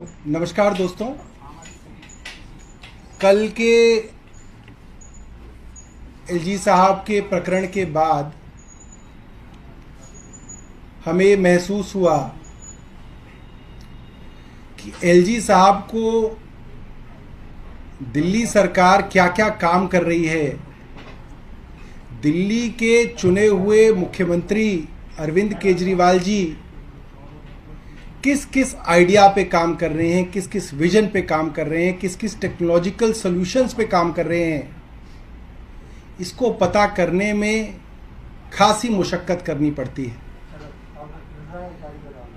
नमस्कार दोस्तों। कल के एलजी साहब के प्रकरण के बाद हमें महसूस हुआ कि एलजी साहब को दिल्ली सरकार क्या क्या काम कर रही है। दिल्ली के चुने हुए मुख्यमंत्री अरविंद केजरीवाल जी किस किस आइडिया पे काम कर रहे हैं, किस किस विजन पे काम कर रहे हैं, किस किस टेक्नोलॉजिकल सॉल्यूशंस पे काम कर रहे हैं, इसको पता करने में खासी मुशक्कत करनी पड़ती है।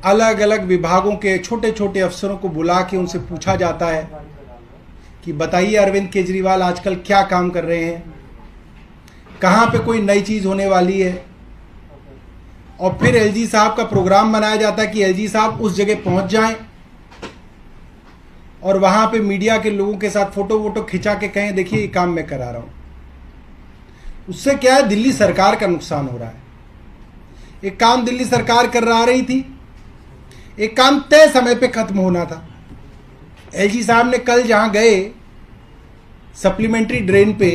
अलग अलग विभागों के छोटे छोटे अफसरों को बुला के उनसे पूछा जाता है कि बताइए अरविंद केजरीवाल आजकल क्या काम कर रहे हैं, कहाँ पे कोई नई चीज़ होने वाली है। और फिर एलजी साहब का प्रोग्राम बनाया जाता है कि एलजी साहब उस जगह पहुंच जाएं और वहां पे मीडिया के लोगों के साथ फोटो वोटो खिंचा के कहें देखिए ये काम मैं करा रहा हूं। उससे क्या है, दिल्ली सरकार का नुकसान हो रहा है। एक काम दिल्ली सरकार कर रही थी, एक काम तय समय पे खत्म होना था। एलजी साहब ने कल जहां गए सप्लीमेंट्री ड्रेन पे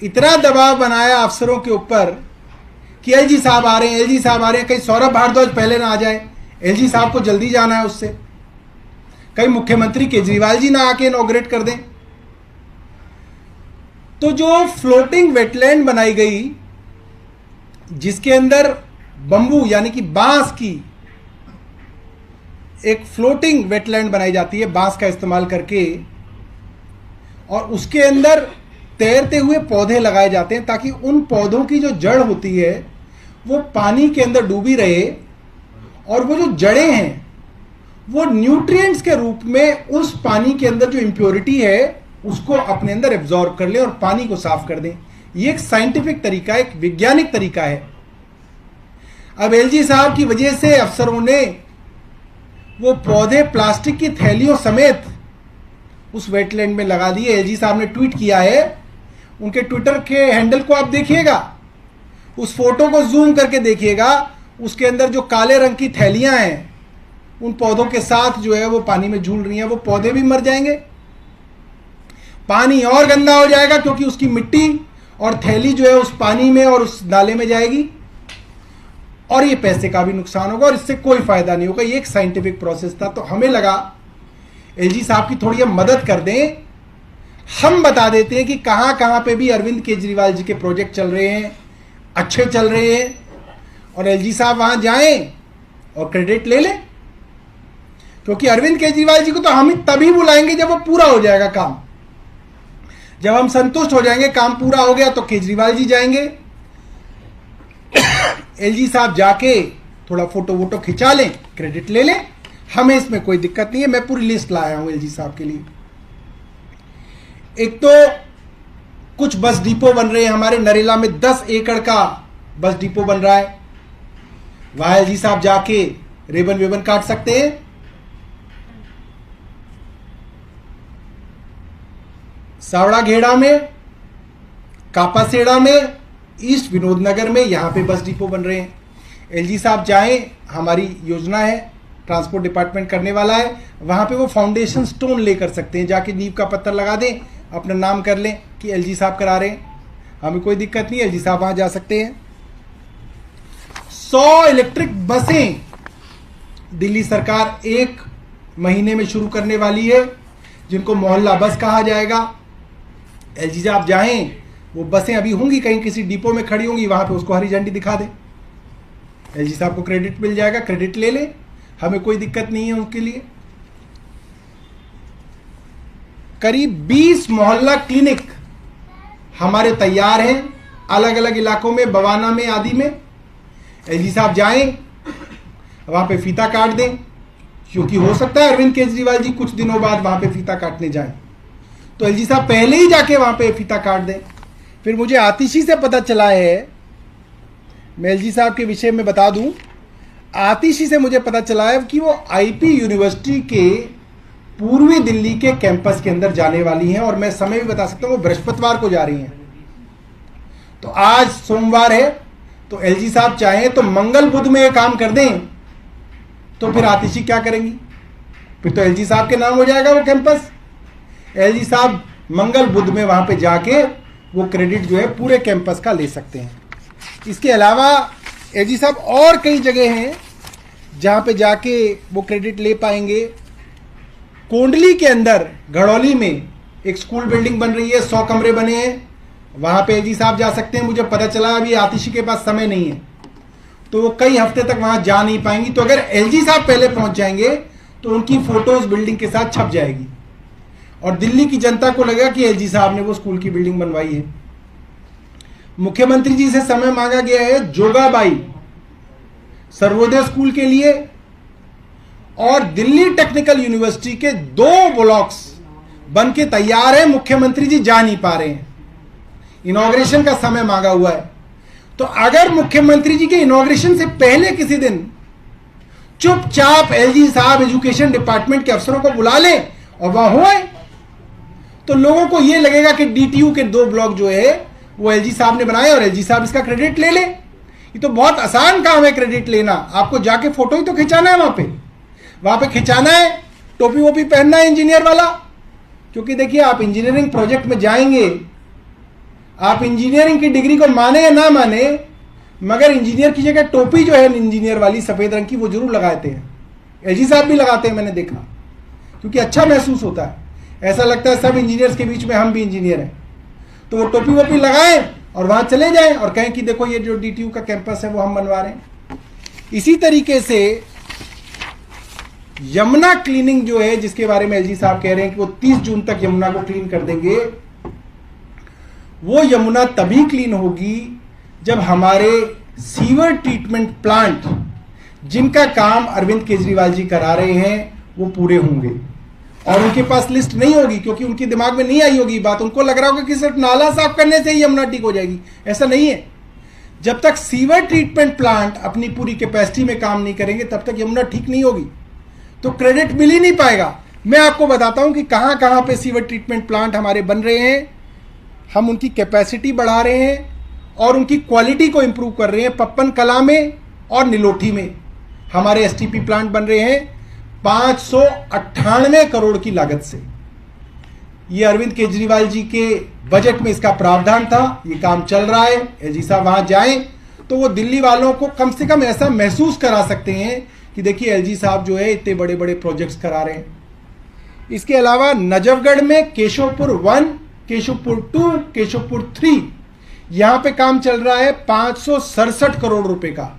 इतना दबाव बनाया अफसरों के ऊपर कि एलजी साहब आ रहे हैं, एलजी साहब आ रहे हैं। कहीं सौरभ भारद्वाज पहले ना आ जाए, एलजी साहब को जल्दी जाना है उससे। कहीं मुख्यमंत्री केजरीवाल जी ना आके इनॉग्रेट कर दें। तो जो फ्लोटिंग वेटलैंड बनाई गई जिसके अंदर बंबू यानी कि बांस की एक फ्लोटिंग वेटलैंड बनाई जाती है बांस का इस्तेमाल करके, और उसके अंदर तैरते हुए पौधे लगाए जाते हैं ताकि उन पौधों की जो जड़ होती है वो पानी के अंदर डूबी रहे और वो जो जड़ें हैं वो न्यूट्रिएंट्स के रूप में उस पानी के अंदर जो इम्प्योरिटी है उसको अपने अंदर एब्जॉर्ब कर ले और पानी को साफ कर दें। ये एक साइंटिफिक तरीका, एक वैज्ञानिक तरीका है। अब एलजी साहब की वजह से अफसरों ने वो पौधे प्लास्टिक की थैलियों समेत उस वेटलैंड में लगा दिए। एलजी साहब ने ट्वीट किया है, उनके ट्विटर के हैंडल को आप देखिएगा, उस फोटो को जूम करके देखिएगा, उसके अंदर जो काले रंग की थैलियां हैं उन पौधों के साथ जो है वो पानी में झूल रही हैं। वो पौधे भी मर जाएंगे, पानी और गंदा हो जाएगा क्योंकि उसकी मिट्टी और थैली जो है उस पानी में और उस नाले में जाएगी, और ये पैसे का भी नुकसान होगा और इससे कोई फायदा नहीं होगा। ये एक साइंटिफिक प्रोसेस था। तो हमें लगा एलजी साहब की थोड़ी हम मदद कर दें, हम बता देते हैं कि कहां कहां पे भी अरविंद केजरीवाल जी के प्रोजेक्ट चल रहे हैं, अच्छे चल रहे हैं, और एलजी साहब वहां जाएं और क्रेडिट ले लें। क्योंकि अरविंद केजरीवाल जी को तो हम तभी बुलाएंगे जब वो पूरा हो जाएगा काम। जब हम संतुष्ट हो जाएंगे काम पूरा हो गया तो केजरीवाल जी जाएंगे, एलजी साहब जाके थोड़ा फोटो वोटो खिंचा लें, क्रेडिट ले लें, हमें इसमें कोई दिक्कत नहीं है। मैं पूरी लिस्ट लाया हूं एलजी साहब के लिए। एक तो कुछ बस डिपो बन रहे हैं हमारे नरेला में, 10 एकड़ का बस डिपो बन रहा है, वहां एलजी साहब जाके रेबन वेबन काट सकते हैं। सावड़ा घेड़ा में, कापासेड़ा में, ईस्ट विनोदनगर में, यहां पे बस डिपो बन रहे हैं। एलजी साहब जाएं, हमारी योजना है, ट्रांसपोर्ट डिपार्टमेंट करने वाला है, वहां पे वो फाउंडेशन स्टोन ले कर सकते हैं, जाके नींव का पत्थर लगा दें, अपना नाम कर लें कि एलजी साहब करा रहे हैं, हमें कोई दिक्कत नहीं, एलजी साहब वहां जा सकते हैं। 100 इलेक्ट्रिक बसें दिल्ली सरकार 1 महीने में शुरू करने वाली है, जिनको मोहल्ला बस कहा जाएगा। एलजी साहब जाएं, वो बसें अभी होंगी कहीं किसी डिपो में खड़ी होंगी, वहां पे उसको हरी झंडी दिखा दें, एलजी साहब को क्रेडिट मिल जाएगा, क्रेडिट ले लें, हमें कोई दिक्कत नहीं है उसके लिए। करीब 20 मोहल्ला क्लिनिक हमारे तैयार हैं अलग अलग इलाकों में, बवाना में, आदि में। एलजी साहब जाएं, वहां पे फीता काट दें, क्योंकि हो सकता है अरविंद केजरीवाल जी कुछ दिनों बाद वहां पे फीता काटने जाएं, तो एलजी साहब पहले ही जाके वहां पे फीता काट दें। फिर मुझे आतिशी से पता चला है, मैं एलजी साहब के विषय में बता दूं, आतिशी से मुझे पता चला है कि वो आईपी यूनिवर्सिटी के पूर्वी दिल्ली के कैंपस के अंदर जाने वाली हैं, और मैं समय भी बता सकता हूं, वो बृहस्पतिवार को जा रही हैं। तो आज सोमवार है, तो एलजी साहब चाहें तो मंगल बुध में ये काम कर दें, तो फिर आतिशी क्या करेंगी? फिर तो एलजी साहब के नाम हो जाएगा वो कैंपस। एलजी साहब मंगल बुध में वहां पे जाके वो क्रेडिट जो है पूरे कैंपस का ले सकते हैं। इसके अलावा एलजी साहब और कई जगह हैं जहां पे जाके वो क्रेडिट ले पाएंगे। कोंडली के अंदर घड़ौली में एक स्कूल बिल्डिंग बन रही है, 100 कमरे बने हैं, वहां पे एलजी साहब जा सकते हैं। मुझे पता चला अभी आतिशी के पास समय नहीं है तो वो कई हफ्ते तक वहां जा नहीं पाएंगी, तो अगर एलजी साहब पहले पहुंच जाएंगे तो उनकी फोटोज बिल्डिंग के साथ छप जाएगी और दिल्ली की जनता को लगेगा कि एलजी साहब ने वो स्कूल की बिल्डिंग बनवाई है। मुख्यमंत्री जी से समय मांगा गया है जोगाबाई सर्वोदय स्कूल के लिए, और दिल्ली टेक्निकल यूनिवर्सिटी के 2 ब्लॉक्स बन के तैयार है, मुख्यमंत्री जी जा नहीं पा रहे हैं। इनॉग्रेशन का समय मांगा हुआ है, तो अगर मुख्यमंत्री जी के इनॉग्रेशन से पहले किसी दिन चुपचाप एलजी साहब एजुकेशन डिपार्टमेंट के अफसरों को बुला ले और वहां हो आए, तो लोगों को यह लगेगा कि डीटीयू के 2 ब्लॉक जो है वो एलजी साहब ने बनाए और एलजी साहब इसका क्रेडिट ले ले। ये तो बहुत आसान काम है क्रेडिट लेना, आपको जाके फोटो ही तो खिंचाना है वहां पे खिंचाना है, टोपी वोपी पहनना है इंजीनियर वाला। क्योंकि देखिए आप इंजीनियरिंग प्रोजेक्ट में जाएंगे, आप इंजीनियरिंग की डिग्री को माने या ना माने, मगर इंजीनियर की जगह टोपी जो है इंजीनियर वाली सफेद रंग की वो जरूर लगाते हैं। एलजी साहब भी लगाते हैं, मैंने देखा, क्योंकि अच्छा महसूस होता है, ऐसा लगता है सब इंजीनियर्स के बीच में हम भी इंजीनियर हैं। तो वो टोपी वोपी लगाएं और वहां चले जाएं और कहें कि देखो ये जो डीटीयू का कैंपस है वो हम बनवा रहे हैं। इसी तरीके से यमुना क्लीनिंग जो है, जिसके बारे में एलजी साहब कह रहे हैं कि वो 30 जून तक यमुना को क्लीन कर देंगे, वो यमुना तभी क्लीन होगी जब हमारे सीवर ट्रीटमेंट प्लांट जिनका काम अरविंद केजरीवाल जी करा रहे हैं वो पूरे होंगे। और उनके पास लिस्ट नहीं होगी क्योंकि उनके दिमाग में नहीं आई होगी बात, उनको लग रहा होगा कि सिर्फ नाला साफ करने से ही यमुना ठीक हो जाएगी। ऐसा नहीं है, जब तक सीवर ट्रीटमेंट प्लांट अपनी पूरी कैपेसिटी में काम नहीं करेंगे तब तक यमुना ठीक नहीं होगी, तो क्रेडिट मिल ही नहीं पाएगा। मैं आपको बताता हूं कि कहां कहां पे सीवर ट्रीटमेंट प्लांट हमारे बन रहे हैं, हम उनकी कैपेसिटी बढ़ा रहे हैं और उनकी क्वालिटी को इंप्रूव कर रहे हैं। पप्पन कला में और निलोठी में हमारे एसटीपी प्लांट बन रहे हैं 598 करोड़ की लागत से। ये अरविंद केजरीवाल जी के बजट में इसका प्रावधान था, ये काम चल रहा है। एलजी साहब वहां जाएं तो वो दिल्ली वालों को कम से कम ऐसा महसूस करा सकते हैं कि देखिए एलजी साहब जो है इतने बड़े बड़े प्रोजेक्ट्स करा रहे हैं। इसके अलावा नजफगढ़ में केशवपुर 1, केशवपुर 2, केशवपुर 3 यहां पे काम चल रहा है 567 करोड़ रुपए का,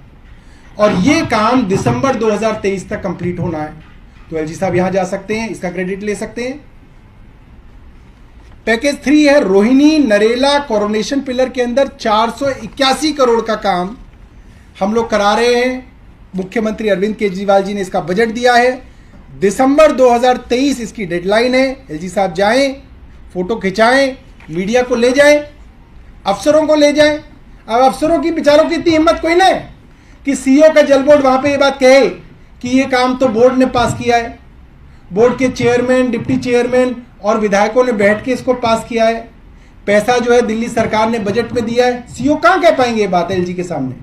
और ये काम दिसंबर 2023 तक कंप्लीट होना है। तो एलजी साहब यहां जा सकते हैं, इसका क्रेडिट ले सकते हैं। पैकेज 3 है रोहिणी नरेला कोरोनेशन पिलर के अंदर 481 करोड़ का काम हम लोग करा रहे हैं। मुख्यमंत्री अरविंद केजरीवाल जी ने इसका बजट दिया है, दिसंबर 2023 इसकी डेडलाइन है। एलजी साहब जाएं, फोटो खिंचाएं, मीडिया को ले जाएं, अफसरों को ले जाएं। अब अफसरों की बेचारों की इतनी हिम्मत कोई ना है कि सीईओ का जल बोर्ड वहां पे ये बात कहे कि ये काम तो बोर्ड ने पास किया है, बोर्ड के चेयरमैन, डिप्टी चेयरमैन और विधायकों ने बैठ के इसको पास किया है, पैसा जो है दिल्ली सरकार ने बजट में दिया है। सीईओ कहां कह पाएंगे ये बात एलजी के सामने?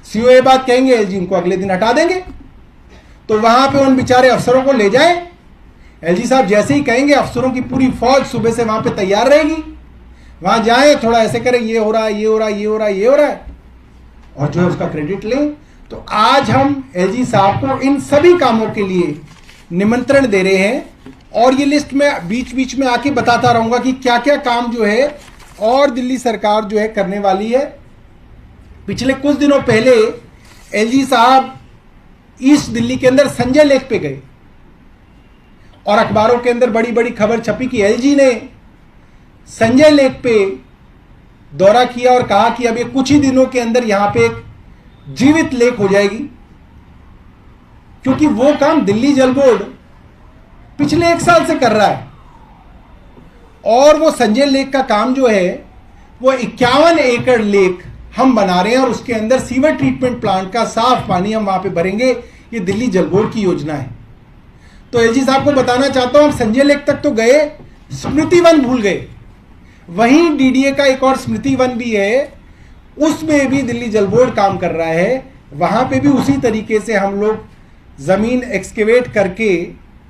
सीईओ ये बात कहेंगे, एलजी उनको अगले दिन हटा देंगे। तो वहां पे उन बेचारे अफसरों को ले जाएं, एलजी साहब जैसे ही कहेंगे अफसरों की पूरी फौज सुबह से वहां पे तैयार रहेगी, वहां जाएं, थोड़ा ऐसे करें, ये हो रहा है, ये हो रहा है, ये हो रहा है, ये हो रहा है, और जो है उसका क्रेडिट लें। तो आज हम एलजी साहब को इन सभी कामों के लिए निमंत्रण दे रहे हैं, और ये लिस्ट में बीच बीच में आके बताता रहूंगा कि क्या क्या काम जो है और दिल्ली सरकार जो है करने वाली है। पिछले कुछ दिनों पहले एलजी साहब ईस्ट दिल्ली के अंदर संजय लेक पे गए और अखबारों के अंदर बड़ी बड़ी खबर छपी कि एलजी ने संजय लेक पे दौरा किया और कहा कि अब ये कुछ ही दिनों के अंदर यहां पे एक जीवित लेक हो जाएगी, क्योंकि वो काम दिल्ली जल बोर्ड पिछले 1 साल से कर रहा है। और वो संजय लेक का काम जो है वो 51 एकड़ लेक हम बना रहे हैं और उसके अंदर सीवर ट्रीटमेंट प्लांट का साफ पानी हम वहां पे भरेंगे। ये दिल्ली जल बोर्ड की योजना है। तो एलजी साहब को बताना चाहता हूं, हम संजय लेक तक तो गए, स्मृति वन भूल गए। वहीं डीडीए का एक और स्मृति वन भी है, उसमें भी दिल्ली जल बोर्ड काम कर रहा है। वहां पे भी उसी तरीके से हम लोग जमीन एक्सकेवेट करके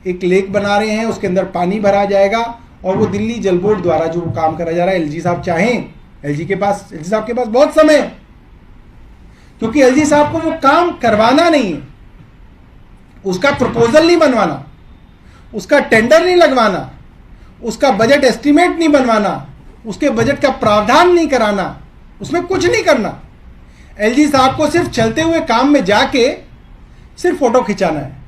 एक लेक बना रहे हैं, उसके अंदर पानी भरा जाएगा और वो दिल्ली जल बोर्ड द्वारा जो काम करा जा रहा है, एलजी साहब चाहें, एलजी साहब के पास बहुत समय है, क्योंकि एलजी साहब को वो काम करवाना नहीं है, उसका प्रपोजल नहीं बनवाना, उसका टेंडर नहीं लगवाना, उसका बजट एस्टीमेट नहीं बनवाना, उसके बजट का प्रावधान नहीं कराना, उसमें कुछ नहीं करना। एलजी साहब को सिर्फ चलते हुए काम में जाके सिर्फ फोटो खिंचाना है।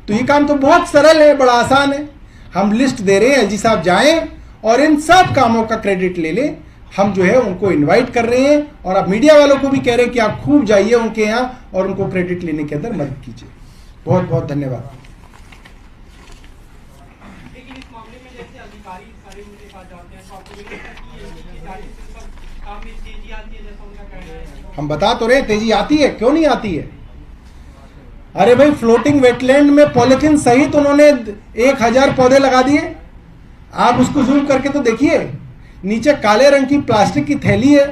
तो ये काम तो बहुत सरल है, बड़ा आसान है। हम लिस्ट दे रहे हैं, एलजी साहब जाएं और इन सब कामों का क्रेडिट ले लें। हम जो है उनको इनवाइट कर रहे हैं और आप मीडिया वालों को भी कह रहे हैं कि आप खूब जाइए उनके यहाँ और उनको क्रेडिट लेने के अंदर मदद कीजिए। बहुत बहुत धन्यवाद। लेकिन इस मामले में जैसे अधिकारी सारे उनके साथ जाते हैं तो आपको नहीं लगता कि ये सारी सब काम में तेजी आती है, जैसा उनका कहना है? हम बता तो रहे तेजी आती है, क्यों नहीं आती है? अरे भाई, फ्लोटिंग वेटलैंड में पॉलिथीन सहित उन्होंने 1000 पौधे लगा दिए। आप उसको जूम करके तो देखिए, नीचे काले रंग की प्लास्टिक की थैली है,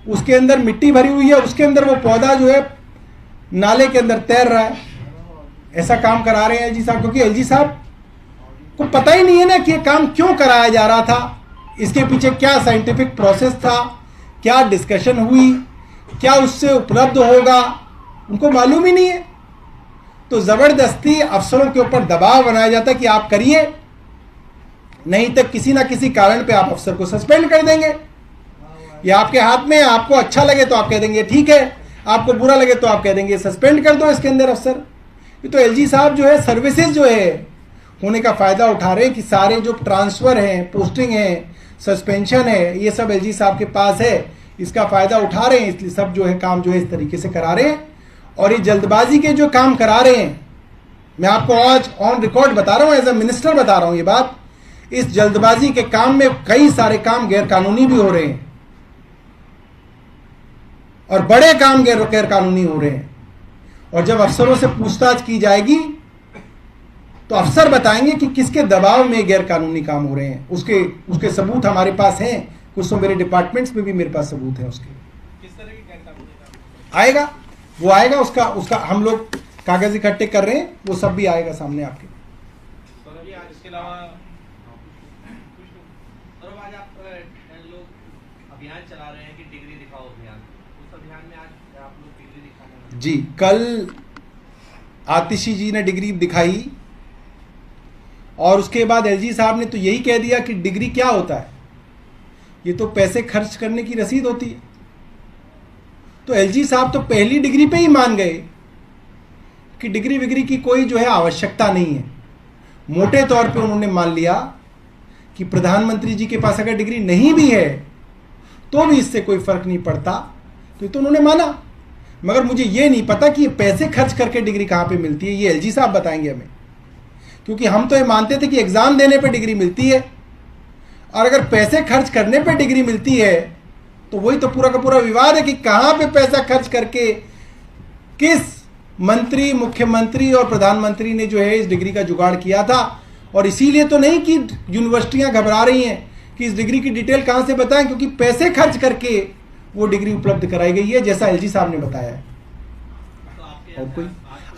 उसके अंदर मिट्टी भरी हुई है, उसके अंदर वो पौधा जो है नाले के अंदर तैर रहा है। ऐसा काम करा रहे हैं एलजी साहब, क्योंकि एलजी साहब को पता ही नहीं है ना कि ये काम क्यों कराया जा रहा था, इसके पीछे क्या साइंटिफिक प्रोसेस था, क्या डिस्कशन हुई, क्या उससे उपलब्ध होगा, उनको मालूम ही नहीं है। तो जबरदस्ती अफसरों के ऊपर दबाव बनाया जाता है कि आप करिए, नहीं तो किसी ना किसी कारण पे आप अफसर को सस्पेंड कर देंगे। ये आपके हाथ में है, आपको अच्छा लगे तो आप कह देंगे ठीक है, आपको बुरा लगे तो आप कह देंगे सस्पेंड कर दो इसके अंदर अफसर। ये तो एलजी साहब जो है सर्विसेज जो है होने का फायदा उठा रहे हैं कि सारे जो ट्रांसफर हैं, पोस्टिंग है, सस्पेंशन है, ये सब एलजी साहब के पास है, इसका फायदा उठा रहे हैं, इसलिए सब जो है काम जो है इस तरीके से करा रहे हैं। और ये जल्दबाजी के जो काम करा रहे हैं, मैं आपको आज ऑन रिकॉर्ड बता रहा हूं, एज ए मिनिस्टर बता रहा हूं ये बात, इस जल्दबाजी के काम में कई सारे काम गैर कानूनी भी हो रहे हैं और बड़े काम गैर कानूनी हो रहे हैं। और जब अफसरों से पूछताछ की जाएगी तो अफसर बताएंगे कि किसके दबाव में गैर कानूनी काम हो रहे हैं। उसके सबूत हमारे पास हैं, कुछ तो मेरे डिपार्टमेंट्स में भी मेरे पास सबूत हैं उसके। किस तरह की गैर कानूनी काम आएगा, वो आएगा, उसका हम लोग कागज इकट्ठे कर रहे हैं, वो सब भी आएगा सामने आपके। इसके अलावा आज आप लोग अभियान चला रहे हैं कि डिग्री दिखाओ अभियान, उस अभियान में आज आप लोग डिग्री दिखाने जी, कल आतिशी जी ने डिग्री दिखाई और उसके बाद एलजी साहब ने तो यही कह दिया कि डिग्री क्या होता है, ये तो पैसे खर्च करने की रसीद होती है। तो एलजी साहब तो पहली डिग्री पे ही मान गए कि डिग्री विग्री की कोई जो है आवश्यकता नहीं है। मोटे तौर पे उन्होंने मान लिया कि प्रधानमंत्री जी के पास अगर डिग्री नहीं भी है तो भी इससे कोई फर्क नहीं पड़ता, तो ये तो उन्होंने माना। मगर मुझे ये नहीं पता कि ये पैसे खर्च करके डिग्री कहाँ पे मिलती है, ये एलजी साहब बताएंगे हमें, क्योंकि हम तो ये मानते थे कि एग्जाम देने पे डिग्री मिलती है, और अगर पैसे खर्च करने पे डिग्री मिलती है तो वही तो पूरा का पूरा विवाद है कि कहाँ पे पैसा खर्च करके किस मंत्री, मुख्यमंत्री और प्रधानमंत्री ने जो है इस डिग्री का जुगाड़ किया था। और इसीलिए तो नहीं कि यूनिवर्सिटियां घबरा रही हैं कि इस डिग्री की डिटेल कहाँ से बताएं, क्योंकि पैसे खर्च करके वो डिग्री उपलब्ध कराई गई है, जैसा एलजी साहब ने बताया है। और कोई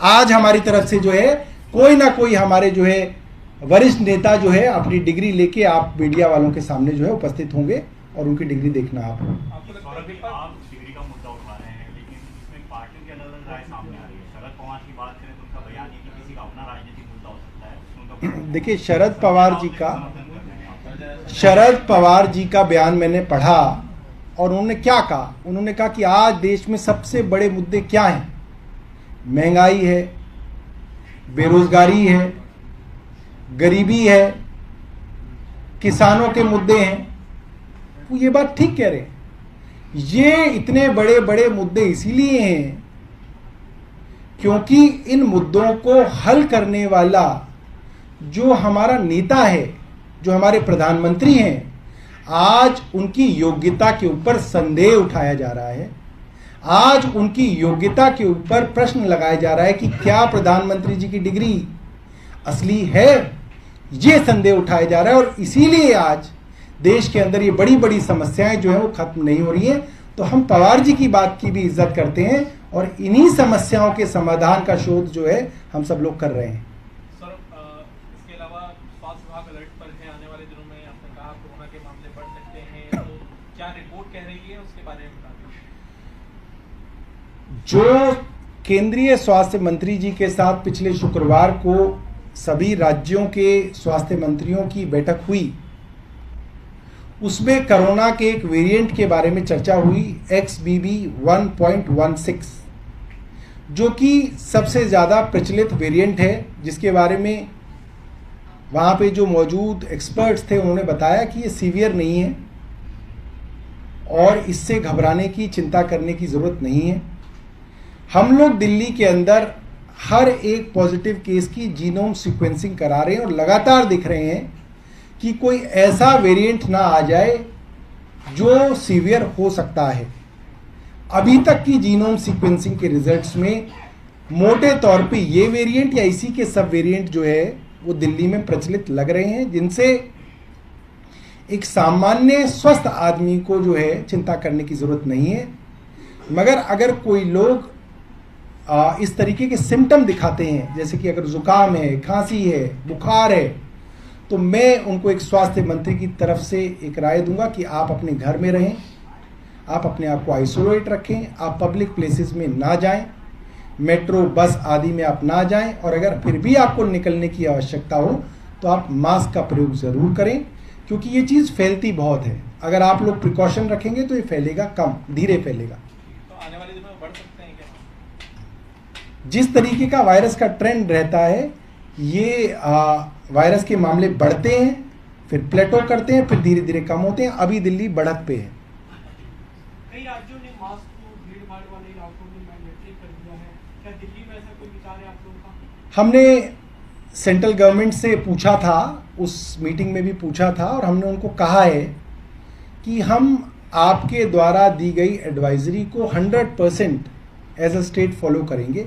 आज हमारी तरफ से जो है कोई ना कोई हमारे जो है वरिष्ठ नेता जो है अपनी डिग्री लेके आप मीडिया वालों के सामने जो है उपस्थित होंगे और उनकी डिग्री देखना आप डिग्री का मुद्दा उठा रहे हैं, लेकिन इसमें पार्टियों की अलग-अलग राय सामने आ रही है। शरद पवार की बात करें तो उनका बयान है कि किसी का अपना राजनीतिक मुद्दा हो सकता है। देखिए, शरद पवार जी का बयान मैंने पढ़ा और उन्होंने क्या कहा, उन्होंने कहा कि आज देश में सबसे बड़े मुद्दे क्या हैं, महंगाई है, बेरोजगारी है, गरीबी है, किसानों के मुद्दे हैं। वो ये बात ठीक कह रहे हैं, ये इतने बड़े बड़े मुद्दे इसीलिए हैं क्योंकि इन मुद्दों को हल करने वाला जो हमारा नेता है, जो हमारे प्रधानमंत्री हैं, आज उनकी योग्यता के ऊपर संदेह उठाया जा रहा है। आज उनकी योग्यता के ऊपर प्रश्न लगाया जा रहा है कि क्या प्रधानमंत्री जी की डिग्री असली है, ये संदेह उठाया जा रहा है। और इसीलिए आज देश के अंदर ये बड़ी बड़ी समस्याएं जो है वो खत्म नहीं हो रही हैं। तो हम पवार जी की बात की भी इज्जत करते हैं और इन्हीं समस्याओं के समाधान का शोध जो है हम सब लोग कर रहे हैं। सर, स्वास्थ्य विभाग अलर्ट पर है, आने वाले दिनों में आपने कहा कोरोना के मामले बढ़ सकते हैं, तो क्या रिपोर्ट कह रही है उसके बारे में बता दें। जो केंद्रीय स्वास्थ्य मंत्री जी के साथ पिछले शुक्रवार को सभी राज्यों के स्वास्थ्य मंत्रियों की बैठक हुई, उसमें कोरोना के एक वेरिएंट के बारे में चर्चा हुई, XBB.1.16, जो कि सबसे ज़्यादा प्रचलित वेरिएंट है, जिसके बारे में वहाँ पे जो मौजूद एक्सपर्ट्स थे उन्होंने बताया कि ये सीवियर नहीं है और इससे घबराने की, चिंता करने की ज़रूरत नहीं है। हम लोग दिल्ली के अंदर हर एक पॉजिटिव केस की जीनोम सीक्वेंसिंग करा रहे हैं और लगातार दिख रहे हैं कि कोई ऐसा वेरिएंट ना आ जाए जो सीवियर हो सकता है। अभी तक की जीनोम सीक्वेंसिंग के रिजल्ट्स में मोटे तौर पे ये वेरिएंट या इसी के सब वेरिएंट जो है वो दिल्ली में प्रचलित लग रहे हैं, जिनसे एक सामान्य स्वस्थ आदमी को जो है चिंता करने की ज़रूरत नहीं है। मगर अगर कोई लोग इस तरीके के सिम्टम दिखाते हैं, जैसे कि अगर जुकाम है, खांसी है, बुखार है, तो मैं उनको एक स्वास्थ्य मंत्री की तरफ से एक राय दूंगा कि आप अपने घर में रहें, आप अपने आप को आइसोलेट रखें, आप पब्लिक प्लेसेस में ना जाएं, मेट्रो बस आदि में आप ना जाएं, और अगर फिर भी आपको निकलने की आवश्यकता हो तो आप मास्क का प्रयोग ज़रूर करें, क्योंकि ये चीज़ फैलती बहुत है। अगर आप लोग प्रिकॉशन रखेंगे तो ये फैलेगा कम, धीरे फैलेगा। तो आने वाले दिनों में बढ़ सकते हैं क्या? जिस तरीके का वायरस का ट्रेंड रहता है, ये वायरस के मामले बढ़ते हैं, फिर प्लेटो करते हैं, फिर धीरे धीरे कम होते हैं। अभी दिल्ली बढ़त पे है। कई राज्यों ने मास्क को भीड़ भाड़ वाले इलाकों में मैंडेटरी कर दिया है, क्या दिल्ली में ऐसा कोई विचार है आप लोगों का? हमने सेंट्रल गवर्नमेंट से पूछा था, उस मीटिंग में भी पूछा था, और हमने उनको कहा है कि हम आपके द्वारा दी गई एडवाइजरी को 100% एज अ स्टेट फॉलो करेंगे,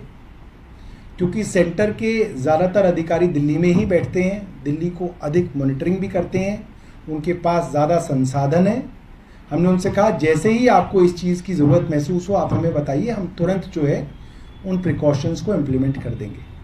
क्योंकि सेंटर के ज़्यादातर अधिकारी दिल्ली में ही बैठते हैं, दिल्ली को अधिक मॉनिटरिंग भी करते हैं, उनके पास ज़्यादा संसाधन है। हमने उनसे कहा जैसे ही आपको इस चीज़ की ज़रूरत महसूस हो आप हमें बताइए, हम तुरंत जो है उन प्रिकॉशंस को इम्प्लीमेंट कर देंगे।